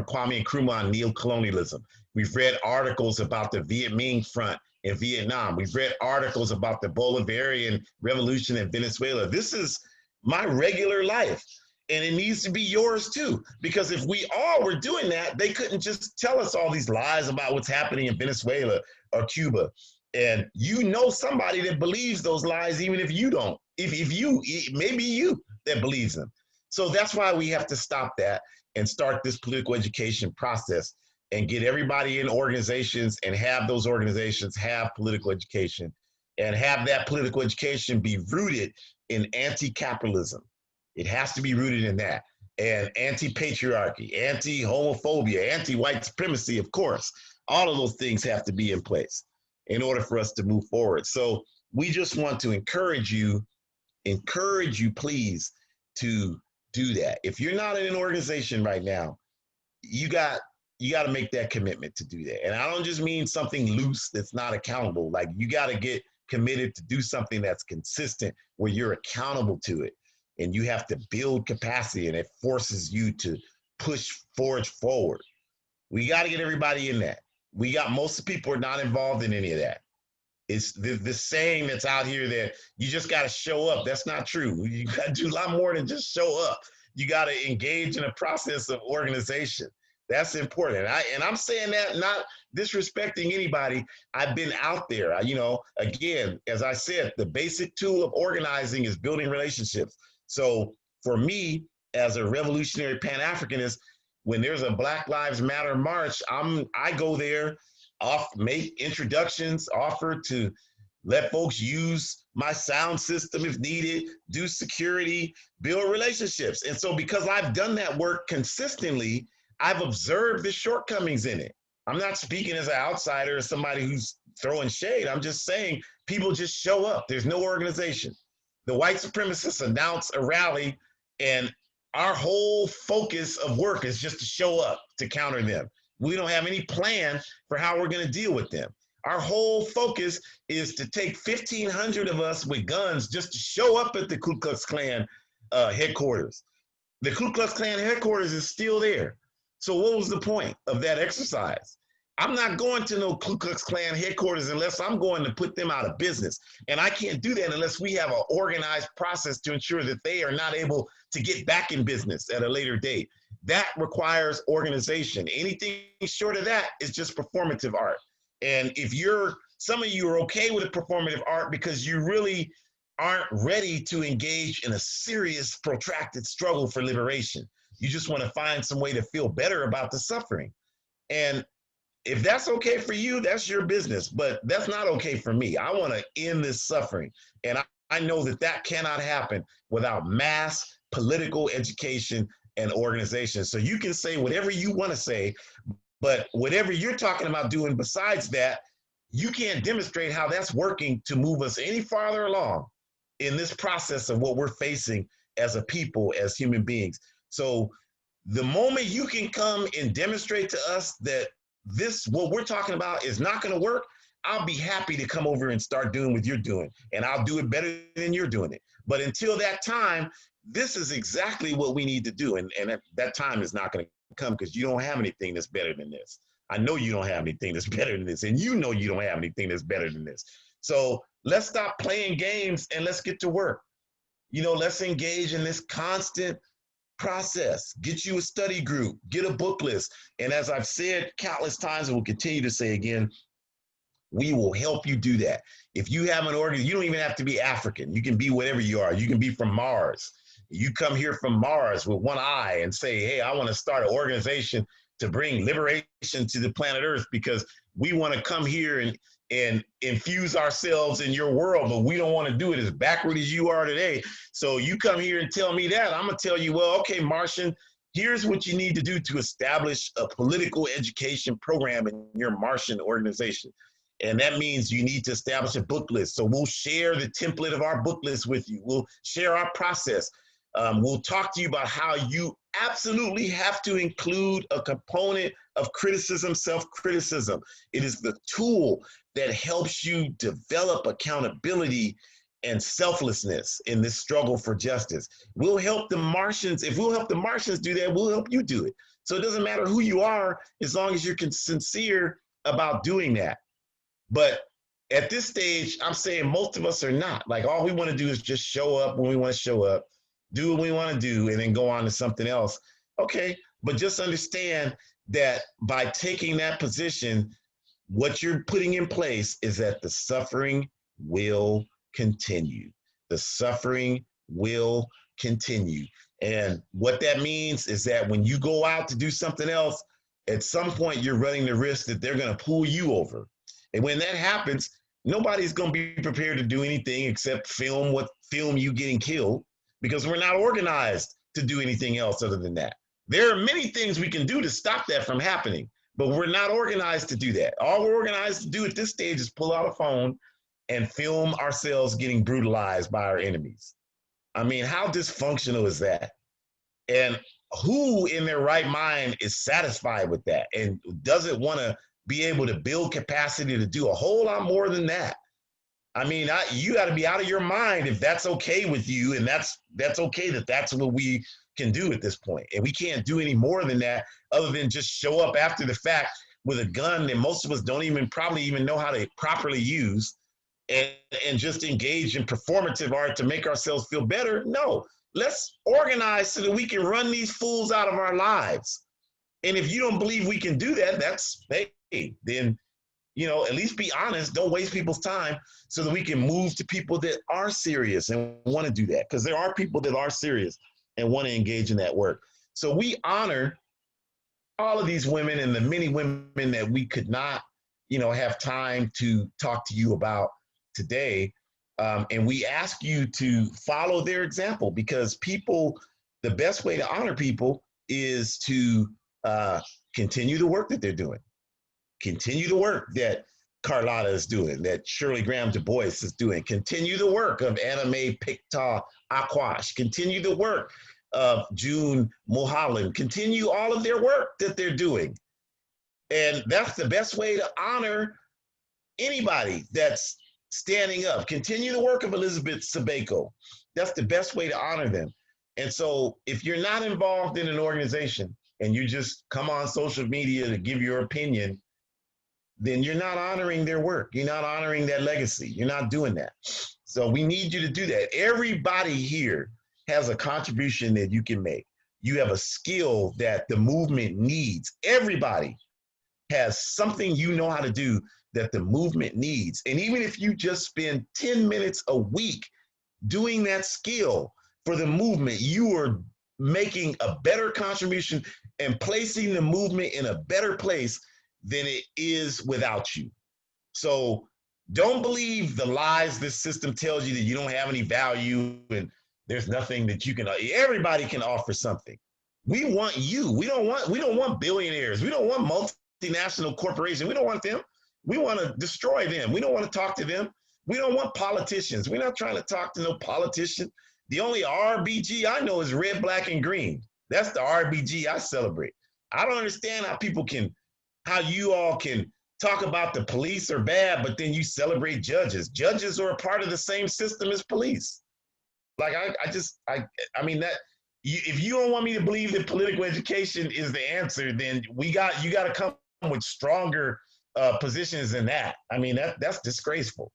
Kwame Nkrumah on neo-colonialism. We've read articles about the Viet Minh Front in Vietnam. We've read articles about the Bolivarian Revolution in Venezuela. This is my regular life, and it needs to be yours too. Because if we all were doing that, they couldn't just tell us all these lies about what's happening in Venezuela or Cuba. And somebody that believes those lies, even if you don't. Maybe you that believes them. So that's why we have to stop that and start this political education process and get everybody in organizations and have those organizations have political education and have that political education be rooted in anti-capitalism. It has to be rooted in that. And anti-patriarchy, anti-homophobia, anti-white supremacy, of course. All of those things have to be in place in order for us to move forward. So we just want to encourage you, please, to do that. If you're not in an organization right now, you got to make that commitment to do that. And I don't just mean something loose that's not accountable. Like, you got to get committed to do something that's consistent where you're accountable to it. And you have to build capacity, and it forces you to forge forward. We got to get everybody in that. Most of the people are not involved in any of that. It's the saying that's out here that you just got to show up. That's not true. You got to do a lot more than just show up. You got to engage in a process of organization. That's important. And I'm saying that not disrespecting anybody. I've been out there. You know, again, as I said, the basic tool of organizing is building relationships. So for me, as a revolutionary Pan-Africanist, when there's a Black Lives Matter march, I go there, make introductions, offer to let folks use my sound system if needed, do security, build relationships. And so because I've done that work consistently, I've observed the shortcomings in it. I'm not speaking as an outsider, as somebody who's throwing shade. I'm just saying people just show up. There's no organization. The white supremacists announce a rally, and our whole focus of work is just to show up to counter them. We don't have any plan for how we're going to deal with them. Our whole focus is to take 1,500 of us with guns just to show up at the Ku Klux Klan headquarters. The Ku Klux Klan headquarters is still there. So what was the point of that exercise? I'm not going to no Ku Klux Klan headquarters unless I'm going to put them out of business. And I can't do that unless we have an organized process to ensure that they are not able to get back in business at a later date. That requires organization. Anything short of that is just performative art. And if some of you are okay with performative art because you really aren't ready to engage in a serious, protracted struggle for liberation. You just want to find some way to feel better about the suffering. And if that's okay for you, that's your business, but that's not okay for me. I want to end this suffering. And I know that that cannot happen without mass political education and organization. So you can say whatever you want to say, but whatever you're talking about doing besides that, you can't demonstrate how that's working to move us any farther along in this process of what we're facing as a people, as human beings. So the moment you can come and demonstrate to us that what we're talking about is not going to work, I'll be happy to come over and start doing what you're doing, and I'll do it better than you're doing it. But until that time, this is exactly what we need to do. And that time is not going to come because you don't have anything that's better than this. I know you don't have anything that's better than this, and you know you don't have anything that's better than this. So let's stop playing games and let's get to work. You know, let's engage in this constant process. Get you a study group, get a book list. And as I've said countless times and will continue to say again, we will help you do that. If you have an organ, you don't even have to be African. You can be whatever you are. You can be from Mars. You come here from Mars with one eye and say, hey, I want to start an organization to bring liberation to the planet Earth because we want to come here and infuse ourselves in your world, but we don't want to do it as backward as you are today. So you come here and tell me that, I'm going to tell you, well, okay, Martian, here's what you need to do to establish a political education program in your Martian organization. And that means you need to establish a book list. So we'll share the template of our book list with you. We'll share our process. We'll talk to you about how you absolutely have to include a component of criticism, self-criticism. It is the tool that helps you develop accountability and selflessness in this struggle for justice. We'll help the Martians. If we'll help the Martians do that, we'll help you do it. So it doesn't matter who you are, as long as you're sincere about doing that. But at this stage, I'm saying most of us are not. Like, all we want to do is just show up when we want to show up, do what we want to do, and then go on to something else. Okay, but just understand that by taking that position, what you're putting in place is that the suffering will continue. The suffering will continue. And what that means is that when you go out to do something else, at some point you're running the risk that they're going to pull you over. And when that happens, nobody's going to be prepared to do anything except film you getting killed, because we're not organized to do anything else other than that. There are many things we can do to stop that from happening, but we're not organized to do that. All we're organized to do at this stage is pull out a phone and film ourselves getting brutalized by our enemies. I mean, how dysfunctional is that? And who in their right mind is satisfied with that and doesn't want to be able to build capacity to do a whole lot more than that? I mean, you got to be out of your mind if that's okay with you, and that's okay that that's what we can do at this point. And we can't do any more than that other than just show up after the fact with a gun that most of us don't probably even know how to properly use, and just engage in performative art to make ourselves feel better. No, let's organize so that we can run these fools out of our lives. And if you don't believe we can do that, that's, hey, then, at least be honest. Don't waste people's time so that we can move to people that are serious and want to do that. Because there are people that are serious and want to engage in that work. So we honor all of these women and the many women that we could not, have time to talk to you about today. And we ask you to follow their example, because the best way to honor people is to continue the work that they're doing. Continue the work that Carlota is doing, that Shirley Graham DuBois is doing. Continue the work of Anime Picta Aquash. Continue the work of June Mulholland. Continue all of their work that they're doing. And that's the best way to honor anybody that's standing up. Continue the work of Elizabeth SIBEKO. That's the best way to honor them. And so if you're not involved in an organization and you just come on social media to give your opinion, then you're not honoring their work. You're not honoring that legacy. You're not doing that. So we need you to do that. Everybody here has a contribution that you can make. You have a skill that the movement needs. Everybody has something you know how to do that the movement needs. And even if you just spend 10 minutes a week doing that skill for the movement, you are making a better contribution and placing the movement in a better place than it is without you. So don't believe the lies this system tells you, that you don't have any value and there's nothing that you can. Everybody can offer something. We want you. We don't want billionaires. We don't want multinational corporations. We don't want them. We want to destroy them. We don't want to talk to them. We don't want politicians. We're not trying to talk to no politician. The only RBG I know is red, black, and green. That's the RBG I celebrate. I don't understand how you all can talk about the police are bad, but then you celebrate judges. Judges are a part of the same system as police. Like, I mean, that if you don't want me to believe that political education is the answer, then you got to come with stronger positions than that. I mean, that's disgraceful.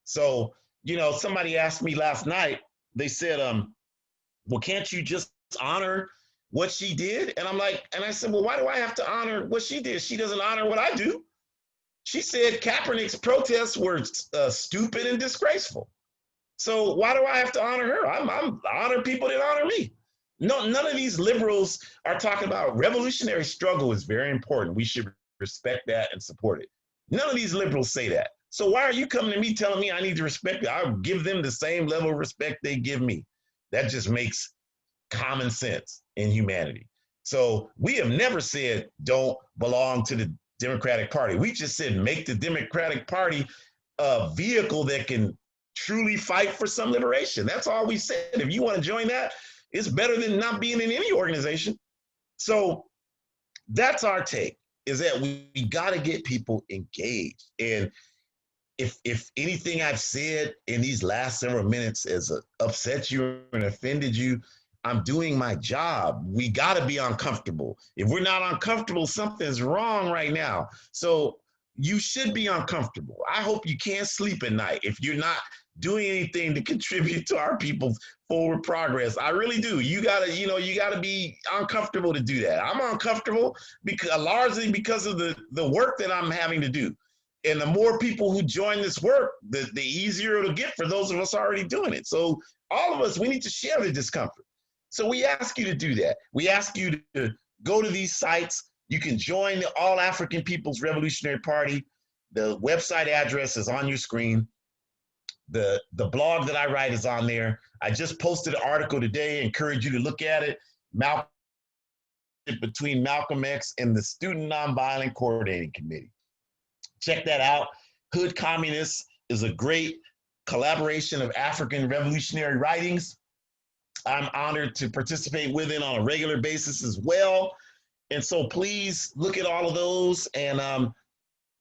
So, somebody asked me last night, they said, well, can't you just honor what she did? And I said, well, why do I have to honor what she did? She doesn't honor what I do. She said Kaepernick's protests were stupid and disgraceful. So why do I have to honor her? I honor people that honor me. No, none of these liberals are talking about revolutionary struggle is very important. We should respect that and support it. None of these liberals say that. So why are you coming to me telling me I need to respect it? I'll give them the same level of respect they give me. That just makes common sense in humanity. So we have never said don't belong to the Democratic Party. We just said make the Democratic Party a vehicle that can truly fight for some liberation. That's all we said. If you want to join that, it's better than not being in any organization. So that's our take, is that we got to get people engaged. And if anything I've said in these last several minutes has upset you and offended you, I'm doing my job. We got to be uncomfortable. If we're not uncomfortable, something's wrong right now. So you should be uncomfortable. I hope you can't sleep at night if you're not doing anything to contribute to our people's forward progress. I really do. You gotta be uncomfortable to do that. I'm uncomfortable largely because of the work that I'm having to do. And the more people who join this work, the easier it'll get for those of us already doing it. So all of us, we need to share the discomfort. So we ask you to do that. We ask you to go to these sites. You can join the All African People's Revolutionary Party. The website address is on your screen. The blog that I write is on there. I just posted an article today. I encourage you to look at it. Between Malcolm X and the Student Nonviolent Coordinating Committee. Check that out. Hood Communists is a great collaboration of African revolutionary writings. I'm honored to participate with it on a regular basis as well. And so please look at all of those and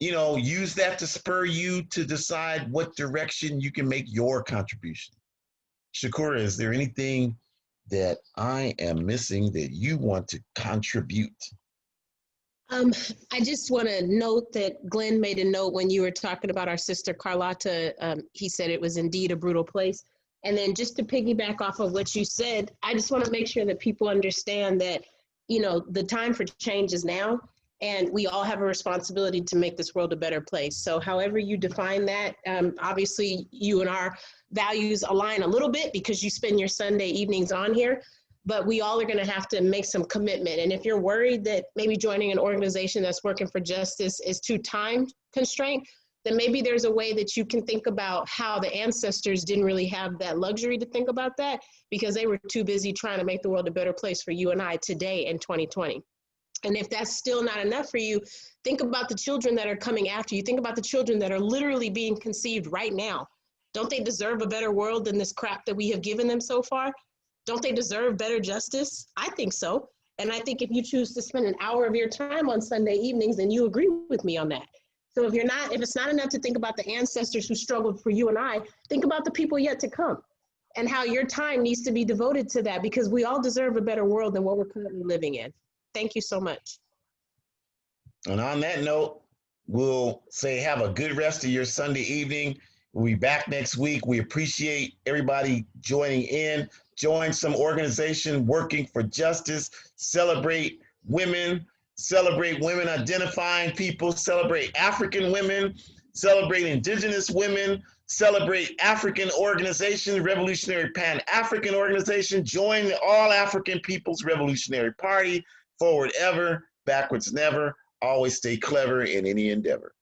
use that to spur you to decide what direction you can make your contribution. Shakura, is there anything that I am missing that you want to contribute? I just want to note that Glenn made a note when you were talking about our sister Carlota. He said it was indeed a brutal place. And then just to piggyback off of what you said, I just want to make sure that people understand that you know, the time for change is now, and we all have a responsibility to make this world a better place. So however you define that, obviously you and our values align a little bit because you spend your Sunday evenings on here, but we all are going to have to make some commitment. And if you're worried that maybe joining an organization that's working for justice is too time constrained, then maybe there's a way that you can think about how the ancestors didn't really have that luxury to think about that because they were too busy trying to make the world a better place for you and I today in 2020. And if that's still not enough for you, think about the children that are coming after you. Think about the children that are literally being conceived right now. Don't they deserve a better world than this crap that we have given them so far? Don't they deserve better justice? I think so. And I think if you choose to spend an hour of your time on Sunday evenings, then you agree with me on that. So if it's not enough to think about the ancestors who struggled for you and I, think about the people yet to come and how your time needs to be devoted to that because we all deserve a better world than what we're currently living in. Thank you so much. And on that note, we'll say have a good rest of your Sunday evening. We'll be back next week. We appreciate everybody joining in. Join some organization working for justice. Celebrate women identifying people. Celebrate African women. Celebrate Indigenous women. Celebrate African organizations, Revolutionary Pan-African Organization. Join the All African People's Revolutionary Party. Forward ever, backwards never. Always stay clever in any endeavor.